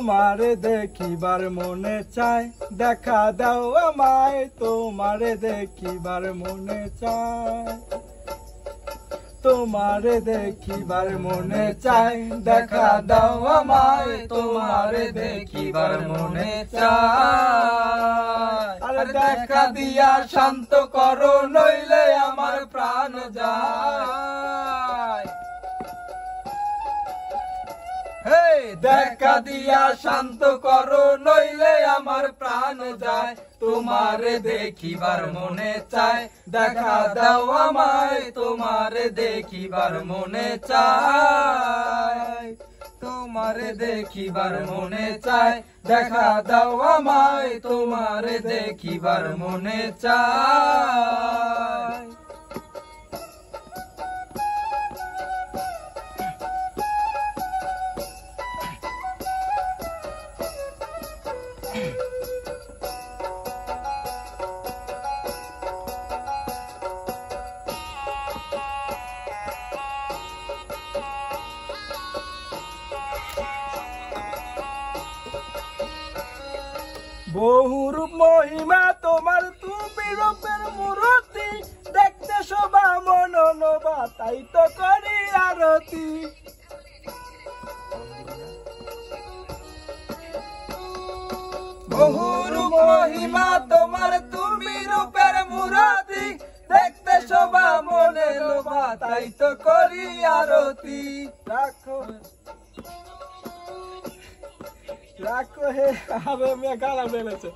তোমারে দেখিবার মনে চায়, দেখা দাও আমায়, তোমারে দেখিবার মনে চায়। তোমারে দেখিবার মনে চায়, দেখা দাও আমায়, তোমারে দেখিবার মনে চায়। আর দেখা দিয়া শান্ত করো, নইলে আমার প্রাণ যায়। দেখা দিয়া শান্ত করো, নইলে আমার প্রাণ যায়। তোমারে দেখিবার মনে চায়, দেখা দাও আমায়, তোমারে দেখিবার মনে চায়। তোমারে দেখিবার মনে চায়, দেখা দাও আমায়, তোমারে দেখিবার মনে চায়। বহুরূপ মহিমা তোমার, তুমি রূপের মূরতি, দেখতে শোভা মনোনবা, তাই তো করি আরতি। বহুরূপ মহিমা তোমার, তুমি রূপের মূরতি, দেখতে শোভা মনে লোভা, তাই তো করি আরতি। রাখো রাখো হে, আবে মেয়ে গালা ফেলেছে।